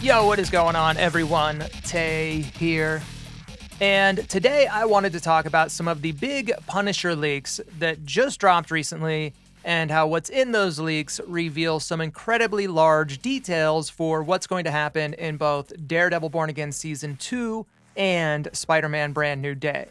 Yo, what is going on, everyone? Tay here. And today I wanted to talk about some of the big Punisher leaks that just dropped recently and how what's in those leaks reveal some incredibly large details for what's going to happen in both Daredevil Born Again Season 2 and Spider-Man Brand New Day.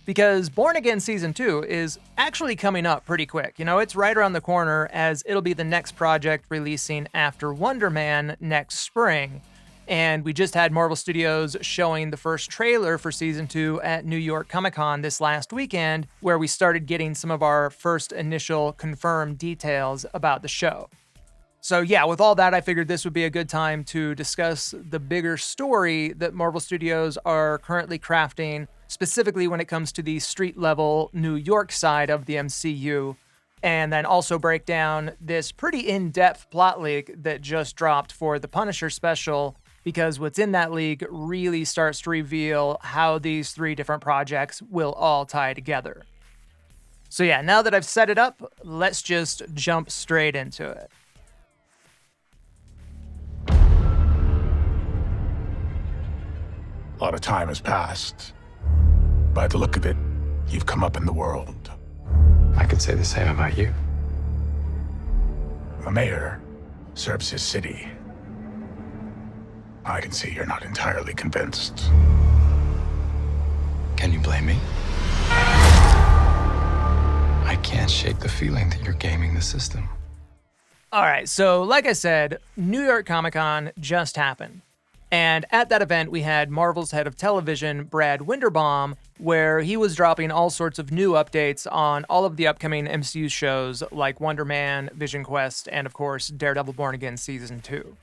Because Born Again Season 2 is actually coming up pretty quick. You know, it's right around the corner as it'll be the next project releasing after Wonder Man next spring. And we just had Marvel Studios showing the first trailer for Season 2 at New York Comic Con this last weekend, where we started getting some of our first initial confirmed details about the show. So yeah, with all that, I figured this would be a good time to discuss the bigger story that Marvel Studios are currently crafting, specifically when it comes to the street-level New York side of the MCU, and then also break down this pretty in-depth plot leak that just dropped for the Punisher special, because what's in that leak really starts to reveal how these three different projects will all tie together. So yeah, now that I've set it up, let's just jump straight into it. A lot of time has passed. By the look of it, you've come up in the world. I could say the same about you. The mayor serves his city. I can see you're not entirely convinced. Can you blame me? I can't shake the feeling that you're gaming the system. All right, so like I said, New York Comic Con just happened. And at that event, we had Marvel's head of television, Brad Winderbaum, where he was dropping all sorts of new updates on all of the upcoming MCU shows like Wonder Man, Vision Quest, and of course, Daredevil Born Again Season 2.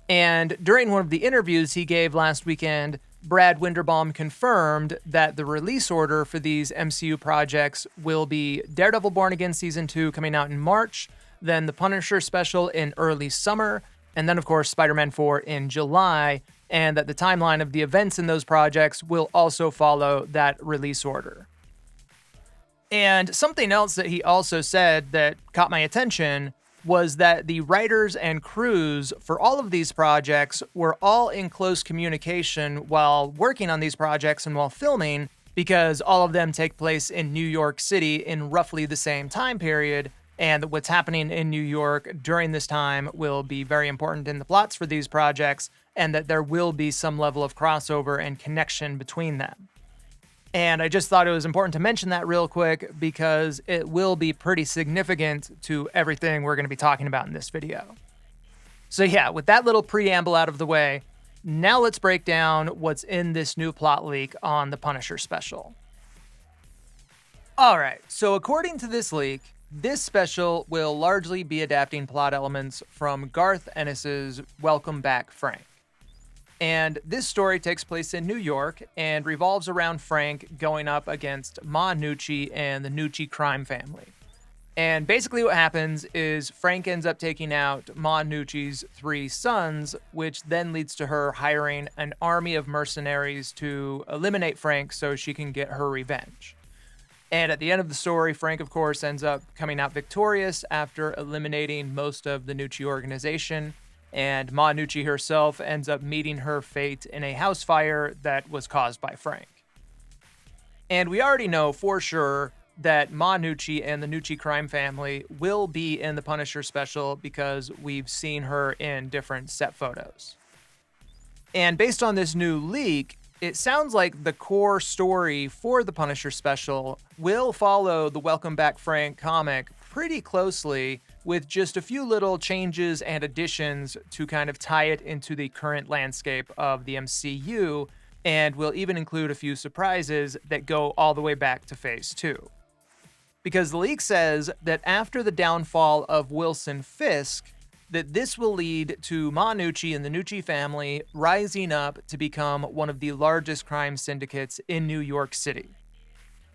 And during one of the interviews he gave last weekend, Brad Winderbaum confirmed that the release order for these MCU projects will be Daredevil Born Again Season 2 coming out in March, then the Punisher special in early summer, and then, of course, Spider-Man 4 in July, and that the timeline of the events in those projects will also follow that release order. And something else that he also said that caught my attention was that the writers and crews for all of these projects were all in close communication while working on these projects and while filming, because all of them take place in New York City in roughly the same time period, and what's happening in New York during this time will be very important in the plots for these projects, and that there will be some level of crossover and connection between them. And I just thought it was important to mention that real quick because it will be pretty significant to everything we're going to be talking about in this video. So yeah, with that little preamble out of the way, now let's break down what's in this new plot leak on the Punisher special. All right, so according to this leak, this special will largely be adapting plot elements from Garth Ennis's Welcome Back, Frank. And this story takes place in New York and revolves around Frank going up against Ma Nucci and the Nucci crime family. And basically what happens is Frank ends up taking out Ma Nucci's 3 sons, which then leads to her hiring an army of mercenaries to eliminate Frank so she can get her revenge. And at the end of the story, Frank, of course, ends up coming out victorious after eliminating most of the Nucci organization, and Ma Nucci herself ends up meeting her fate in a house fire that was caused by Frank. And we already know for sure that Ma Nucci and the Nucci crime family will be in the Punisher special because we've seen her in different set photos. And based on this new leak, it sounds like the core story for the Punisher special will follow the Welcome Back Frank comic pretty closely, with just a few little changes and additions to kind of tie it into the current landscape of the MCU, and will even include a few surprises that go all the way back to Phase 2. Because the leak says that after the downfall of Wilson Fisk, that this will lead to Ma Nucci and the Nucci family rising up to become one of the largest crime syndicates in New York City.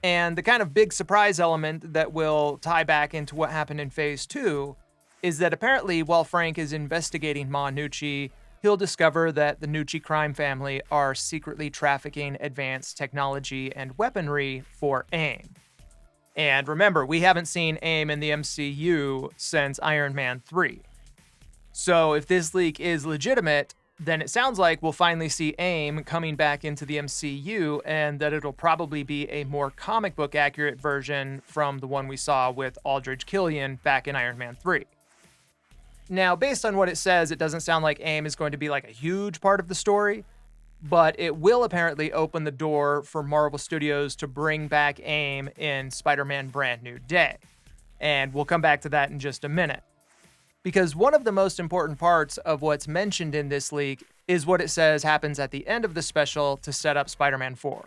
And the kind of big surprise element that will tie back into what happened in Phase 2 is that apparently while Frank is investigating Ma Nucci, he'll discover that the Nucci crime family are secretly trafficking advanced technology and weaponry for AIM. And remember, we haven't seen AIM in the MCU since Iron Man 3. So if this leak is legitimate, then it sounds like we'll finally see AIM coming back into the MCU, and that it'll probably be a more comic book accurate version from the one we saw with Aldrich Killian back in Iron Man 3. Now, based on what it says, it doesn't sound like AIM is going to be like a huge part of the story, but it will apparently open the door for Marvel Studios to bring back AIM in Spider-Man Brand New Day. And we'll come back to that in just a minute. Because one of the most important parts of what's mentioned in this leak is what it says happens at the end of the special to set up Spider-Man 4.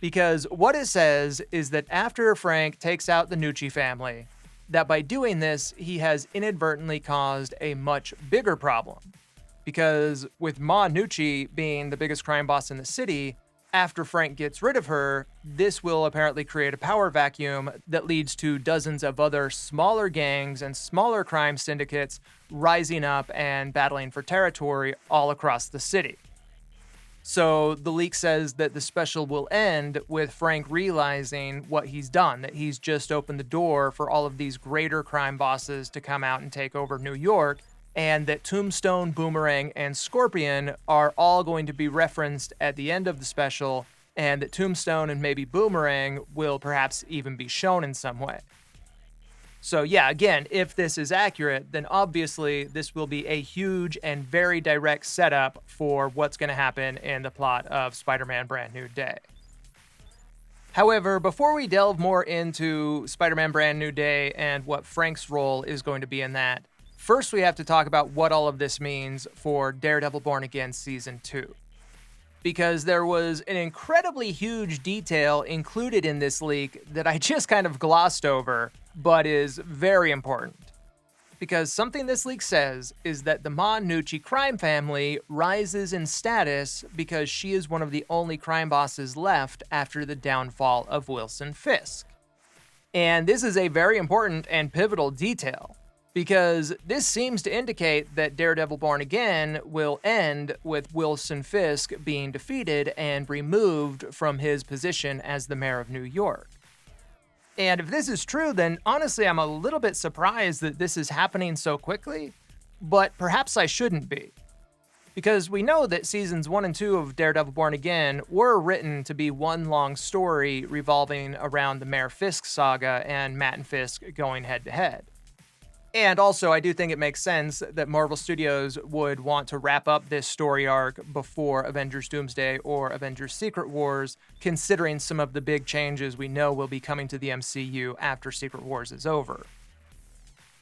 Because what it says is that after Frank takes out the Nucci family, that by doing this, he has inadvertently caused a much bigger problem. Because with Ma Nucci being the biggest crime boss in the city, after Frank gets rid of her, this will apparently create a power vacuum that leads to dozens of other smaller gangs and smaller crime syndicates rising up and battling for territory all across the city. So the leak says that the special will end with Frank realizing what he's done, that he's just opened the door for all of these greater crime bosses to come out and take over New York, and that Tombstone, Boomerang, and Scorpion are all going to be referenced at the end of the special, and that Tombstone and maybe Boomerang will perhaps even be shown in some way. So yeah, again, if this is accurate, then obviously this will be a huge and very direct setup for what's going to happen in the plot of Spider-Man Brand New Day. However, before we delve more into Spider-Man Brand New Day and what Frank's role is going to be in that, first we have to talk about what all of this means for Daredevil Born Again Season 2. Because there was an incredibly huge detail included in this leak that I just kind of glossed over, but is very important. Because something this leak says is that the Ma Nucci crime family rises in status because she is one of the only crime bosses left after the downfall of Wilson Fisk. And this is a very important and pivotal detail, because this seems to indicate that Daredevil Born Again will end with Wilson Fisk being defeated and removed from his position as the mayor of New York. And if this is true, then honestly, I'm a little bit surprised that this is happening so quickly, but perhaps I shouldn't be. Because we know that seasons 1 and 2 of Daredevil Born Again were written to be one long story revolving around the Mayor Fisk saga and Matt and Fisk going head to head. And also, I do think it makes sense that Marvel Studios would want to wrap up this story arc before Avengers Doomsday or Avengers Secret Wars, considering some of the big changes we know will be coming to the MCU after Secret Wars is over.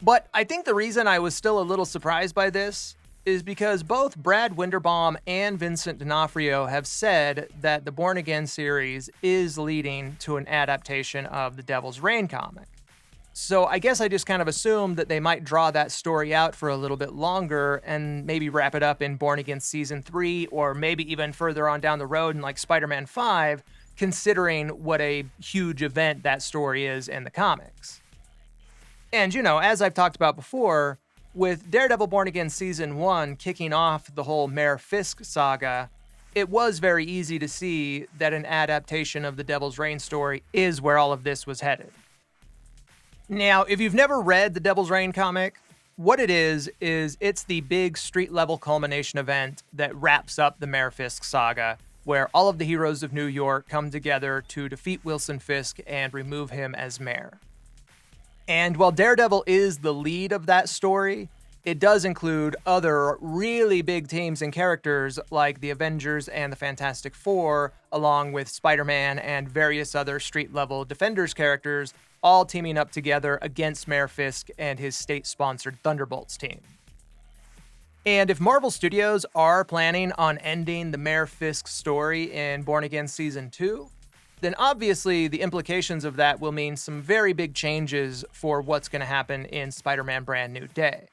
But I think the reason I was still a little surprised by this is because both Brad Winderbaum and Vincent D'Onofrio have said that the Born Again series is leading to an adaptation of the Devil's Reign comic. So I guess I just kind of assumed that they might draw that story out for a little bit longer and maybe wrap it up in Born Again Season 3, or maybe even further on down the road in like Spider-Man 5, considering what a huge event that story is in the comics. And, you know, as I've talked about before, with Daredevil Born Again Season 1 kicking off the whole Mayor Fisk saga, it was very easy to see that an adaptation of the Devil's Reign story is where all of this was headed. Now, if you've never read the Devil's Reign comic, what it is it's the big street-level culmination event that wraps up the Mayor Fisk saga, where all of the heroes of New York come together to defeat Wilson Fisk and remove him as mayor. And while Daredevil is the lead of that story, it does include other really big teams and characters like the Avengers and the Fantastic Four, along with Spider-Man and various other street-level Defenders characters, all teaming up together against Mayor Fisk and his state-sponsored Thunderbolts team. And if Marvel Studios are planning on ending the Mayor Fisk story in Born Again Season 2, then obviously the implications of that will mean some very big changes for what's going to happen in Spider-Man Brand New Day.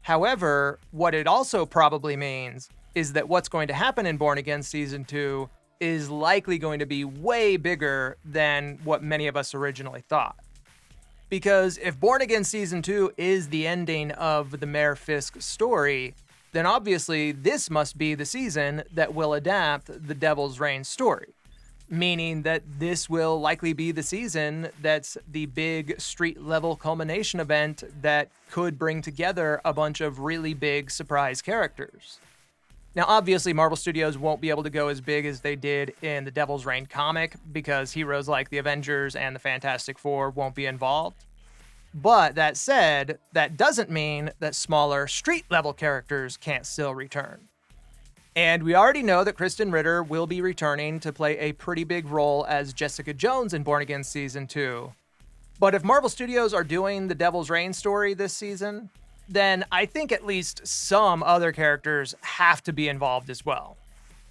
However, what it also probably means is that what's going to happen in Born Again Season 2 is likely going to be way bigger than what many of us originally thought. Because if Born Again Season 2 is the ending of the Mayor Fisk story, then obviously this must be the season that will adapt the Devil's Reign story. meaning that this will likely be the season that's the big street-level culmination event that could bring together a bunch of really big surprise characters. Now, obviously, Marvel Studios won't be able to go as big as they did in the Devil's Reign comic because heroes like the Avengers and the Fantastic Four won't be involved. But that said, that doesn't mean that smaller street-level characters can't still return. And we already know that Kristen Ritter will be returning to play a pretty big role as Jessica Jones in Born Again Season 2. But if Marvel Studios are doing the Devil's Reign story this season, then I think at least some other characters have to be involved as well.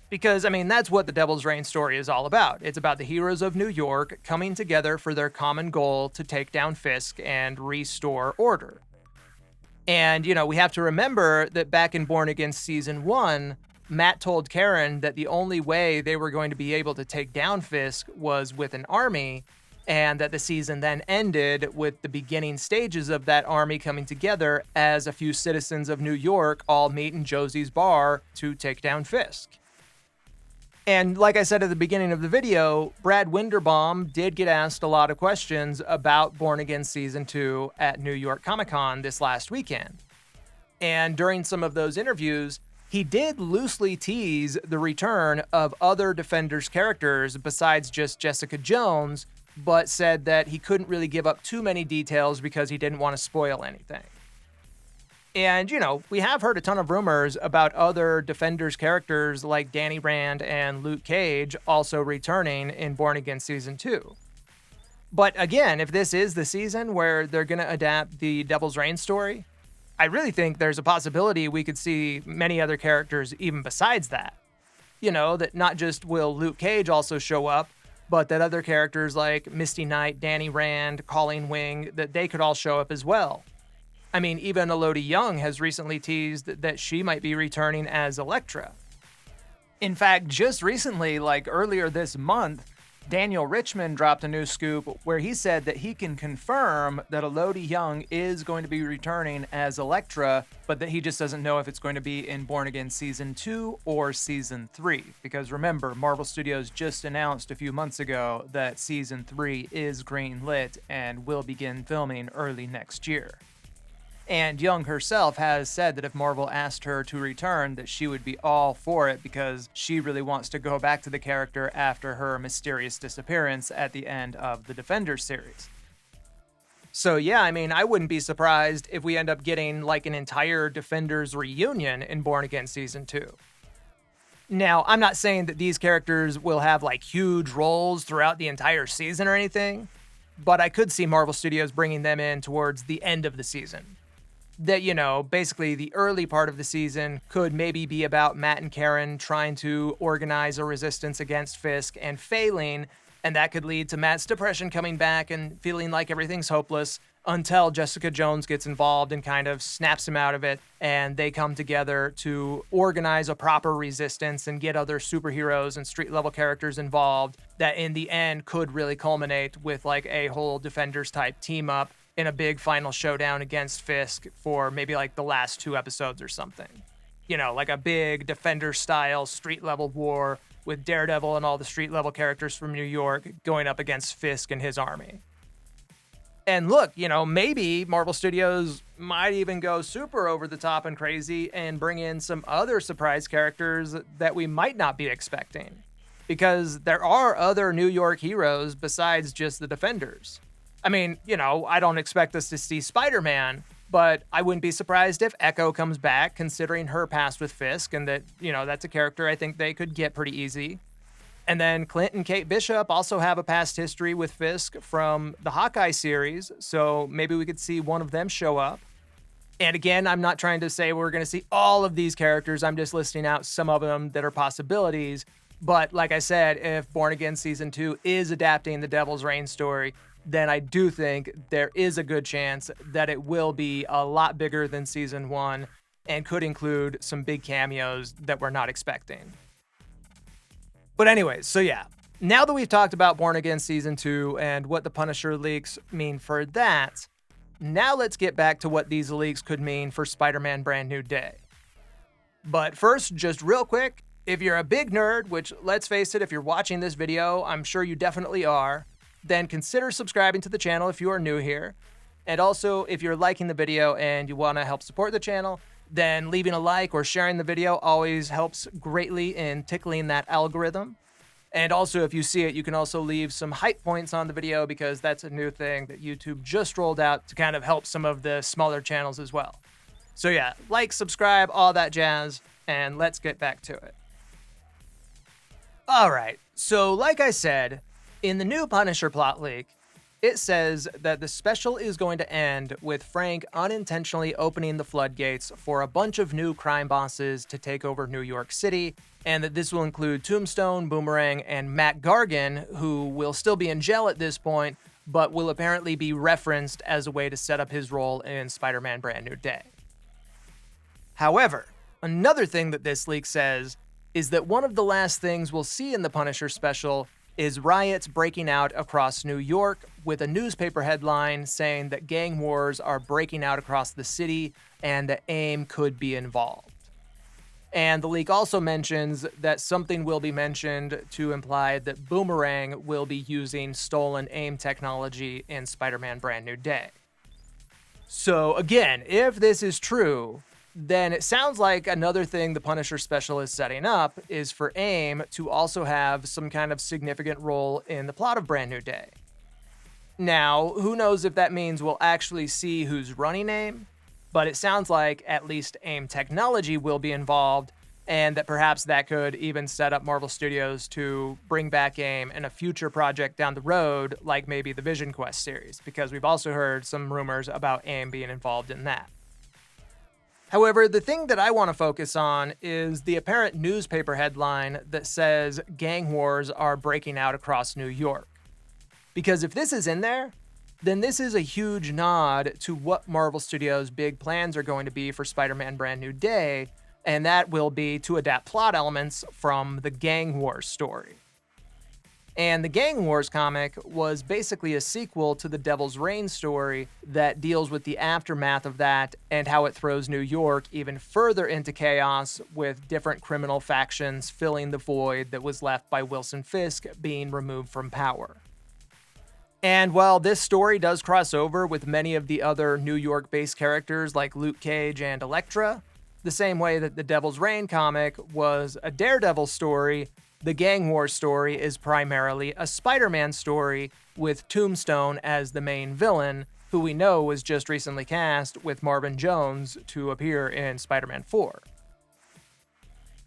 Because, I mean, that's what the Devil's Reign story is all about. It's about the heroes of New York coming together for their common goal to take down Fisk and restore order. And, we have to remember that back in Born Again Season 1, Matt told Karen that the only way they were going to be able to take down Fisk was with an army, and that the season then ended with the beginning stages of that army coming together as a few citizens of New York all meet in Josie's bar to take down Fisk. And like I said at the beginning of the video, Brad Winderbaum did get asked a lot of questions about Born Again Season 2 at New York Comic Con this last weekend. And during some of those interviews, he did loosely tease the return of other Defenders characters besides just Jessica Jones, but said that he couldn't really give up too many details because he didn't want to spoil anything. And, we have heard a ton of rumors about other Defenders characters like Danny Rand and Luke Cage also returning in Born Again Season 2. But again, if this is the season where they're going to adapt the Devil's Reign story, I really think there's a possibility we could see many other characters even besides that. That not just will Luke Cage also show up, but that other characters like Misty Knight, Danny Rand, Colleen Wing, that they could all show up as well. I mean, even Elodie Young has recently teased that she might be returning as Elektra. In fact, just recently, like earlier this month, Daniel Richmond dropped a new scoop where he said that he can confirm that Elodie Young is going to be returning as Elektra, but that he just doesn't know if it's going to be in Born Again Season 2 or Season 3. Because remember, Marvel Studios just announced a few months ago that Season 3 is green-lit and will begin filming early next year. And Young herself has said that if Marvel asked her to return, that she would be all for it because she really wants to go back to the character after her mysterious disappearance at the end of the Defenders series. So yeah, I mean, I wouldn't be surprised if we end up getting like an entire Defenders reunion in Born Again Season 2. Now, I'm not saying that these characters will have like huge roles throughout the entire season or anything, but I could see Marvel Studios bringing them in towards the end of the season. That, basically the early part of the season could maybe be about Matt and Karen trying to organize a resistance against Fisk and failing, and that could lead to Matt's depression coming back and feeling like everything's hopeless until Jessica Jones gets involved and kind of snaps him out of it, and they come together to organize a proper resistance and get other superheroes and street-level characters involved that in the end could really culminate with like a whole Defenders-type team-up in a big final showdown against Fisk for maybe like the last 2 episodes or something. Like a big Defender-style street-level war with Daredevil and all the street-level characters from New York going up against Fisk and his army. And look, maybe Marvel Studios might even go super over the top and crazy and bring in some other surprise characters that we might not be expecting. Because there are other New York heroes besides just the Defenders. I mean, I don't expect us to see Spiderman, but I wouldn't be surprised if Echo comes back, considering her past with Fisk, and that, that's a character I think they could get pretty easy. And then Clint and Kate Bishop also have a past history with Fisk from the Hawkeye series, so maybe we could see one of them show up. And again, I'm not trying to say we're going to see all of these characters, I'm just listing out some of them that are possibilities. But like I said, if Born Again Season 2 is adapting the Devil's Reign story, then I do think there is a good chance that it will be a lot bigger than Season 1 and could include some big cameos that we're not expecting. But anyways, so yeah, now that we've talked about Born Again Season 2 and what the Punisher leaks mean for that, now let's get back to what these leaks could mean for Spider-Man Brand New Day. But first, just real quick, If you're a big nerd, which let's face it, if you're watching this video, I'm sure you definitely are, then consider subscribing to the channel if you are new here. And also, if you're liking the video and you want to help support the channel, then leaving a like or sharing the video always helps greatly in tickling that algorithm. And also, if you see it, you can also leave some hype points on the video because that's a new thing that YouTube just rolled out to kind of help some of the smaller channels as well. So yeah, like, subscribe, all that jazz, and let's get back to it. All right, so like I said, in the new Punisher plot leak, it says that the special is going to end with Frank unintentionally opening the floodgates for a bunch of new crime bosses to take over New York City, and that this will include Tombstone, Boomerang, and Matt Gargan, who will still be in jail at this point, but will apparently be referenced as a way to set up his role in Spider-Man Brand New Day. However, another thing that this leak says is that one of the last things we'll see in the Punisher special is riots breaking out across New York, with a newspaper headline saying that gang wars are breaking out across the city and that AIM could be involved. And the leak also mentions that something will be mentioned to imply that Boomerang will be using stolen AIM technology in Spider-Man Brand New Day. So again, if this is true, then it sounds like another thing the Punisher special is setting up is for AIM to also have some kind of significant role in the plot of Brand New Day. Now, who knows if that means we'll actually see who's running AIM, but it sounds like at least AIM technology will be involved, and that perhaps that could even set up Marvel Studios to bring back AIM in a future project down the road, like maybe the Vision Quest series, because we've also heard some rumors about AIM being involved in that. However, the thing that I want to focus on is the apparent newspaper headline that says gang wars are breaking out across New York. Because if this is in there, then this is a huge nod to what Marvel Studios' big plans are going to be for Spider-Man Brand New Day, and that will be to adapt plot elements from the Gang Wars story. And the Gang Wars comic was basically a sequel to the Devil's Reign story that deals with the aftermath of that and how it throws New York even further into chaos, with different criminal factions filling the void that was left by Wilson Fisk being removed from power. And while this story does cross over with many of the other New York-based characters like Luke Cage and Elektra, the same way that the Devil's Reign comic was a Daredevil story, the Gang Wars story is primarily a Spider-Man story with Tombstone as the main villain, who we know was just recently cast with Marvin Jones to appear in Spider-Man 4.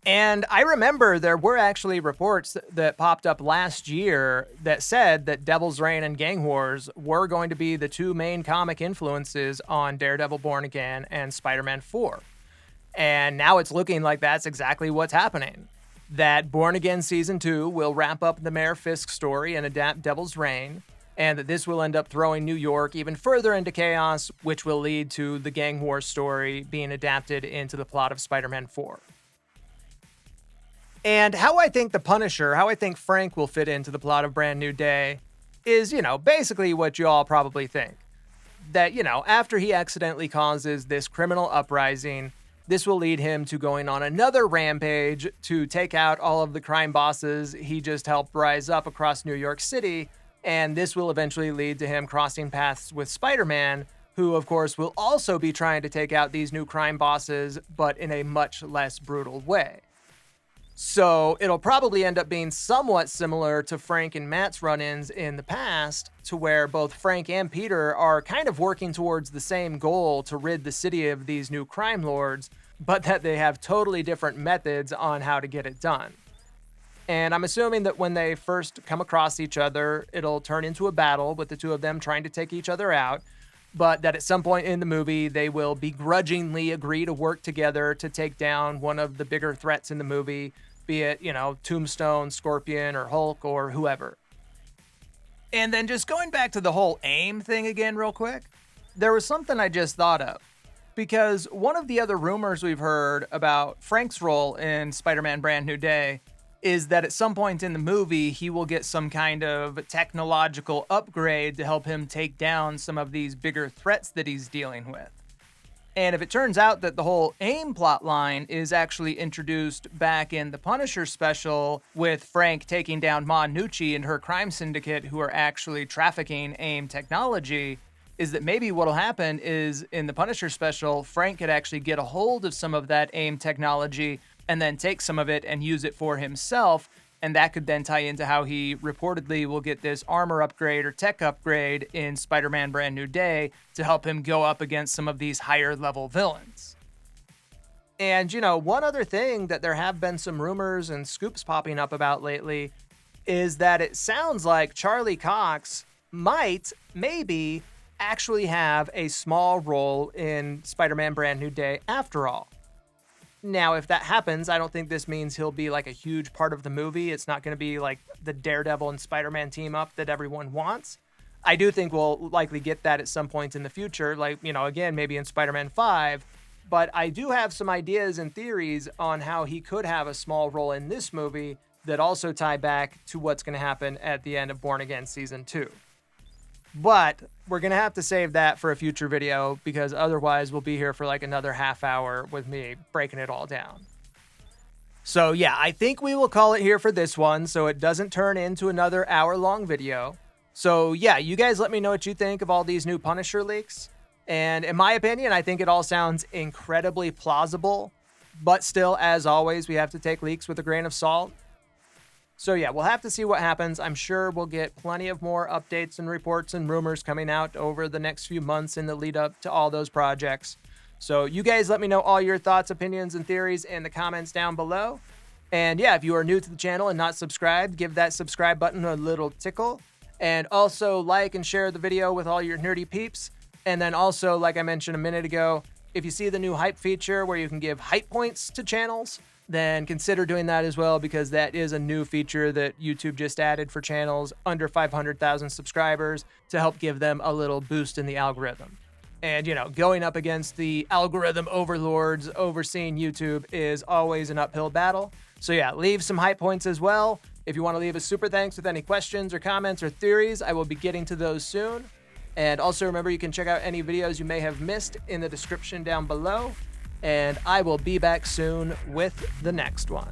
And I remember there were actually reports that popped up last year that said that Devil's Reign and Gang Wars were going to be the two main comic influences on Daredevil Born Again and Spider-Man 4. And now it's looking like that's exactly what's happening. That Born Again Season 2 will wrap up the Mayor Fisk story and adapt Devil's Reign, and that this will end up throwing New York even further into chaos, which will lead to the Gang Wars story being adapted into the plot of Spider-Man 4. And how I think the Punisher, how I think Frank will fit into the plot of Brand New Day is, basically what you all probably think. That, after he accidentally causes this criminal uprising, this will lead him to going on another rampage to take out all of the crime bosses he just helped rise up across New York City, and this will eventually lead to him crossing paths with Spider-Man, who of course will also be trying to take out these new crime bosses, but in a much less brutal way. So it'll probably end up being somewhat similar to Frank and Matt's run-ins in the past, to where both Frank and Peter are kind of working towards the same goal to rid the city of these new crime lords, but that they have totally different methods on how to get it done. And I'm assuming that when they first come across each other, it'll turn into a battle with the two of them trying to take each other out, but that at some point in the movie, they will begrudgingly agree to work together to take down one of the bigger threats in the movie, be it, Tombstone, Scorpion, or Hulk, or whoever. And then just going back to the whole AIM thing again real quick, there was something I just thought of. Because one of the other rumors we've heard about Frank's role in Spider-Man Brand New Day is that at some point in the movie, he will get some kind of technological upgrade to help him take down some of these bigger threats that he's dealing with. And if it turns out that the whole AIM plotline is actually introduced back in the Punisher special, with Frank taking down Ma Nucci and her crime syndicate who are actually trafficking AIM technology, is that maybe what'll happen is in the Punisher special, Frank could actually get a hold of some of that AIM technology and then take some of it and use it for himself. And that could then tie into how he reportedly will get this armor upgrade or tech upgrade in Spider-Man Brand New Day to help him go up against some of these higher level villains. And, one other thing that there have been some rumors and scoops popping up about lately is that it sounds like Charlie Cox might, maybe, actually have a small role in Spider-Man Brand New Day after all. Now, if that happens, I don't think this means he'll be like a huge part of the movie. It's not going to be like the Daredevil and Spider-Man team up that everyone wants. I do think we'll likely get that at some point in the future, like, again, maybe in Spider-Man 5. But I do have some ideas and theories on how he could have a small role in this movie that also tie back to what's going to happen at the end of Born Again Season 2. But we're going to have to save that for a future video because otherwise we'll be here for like another half hour with me breaking it all down. So yeah, I think we will call it here for this one so it doesn't turn into another hour-long video. So yeah, you guys let me know what you think of all these new Punisher leaks. And in my opinion, I think it all sounds incredibly plausible. But still, as always, we have to take leaks with a grain of salt. So yeah, we'll have to see what happens. I'm sure we'll get plenty of more updates and reports and rumors coming out over the next few months in the lead up to all those projects. So you guys let me know all your thoughts, opinions, and theories in the comments down below. And yeah, if you are new to the channel and not subscribed, give that subscribe button a little tickle. And also like and share the video with all your nerdy peeps. And then also, like I mentioned a minute ago, if you see the new hype feature where you can give hype points to channels, then consider doing that as well because that is a new feature that YouTube just added for channels under 500,000 subscribers to help give them a little boost in the algorithm. And, going up against the algorithm overlords overseeing YouTube is always an uphill battle. So yeah, leave some hype points as well. If you want to leave a super thanks with any questions or comments or theories, I will be getting to those soon. And also remember, you can check out any videos you may have missed in the description down below. And I will be back soon with the next one.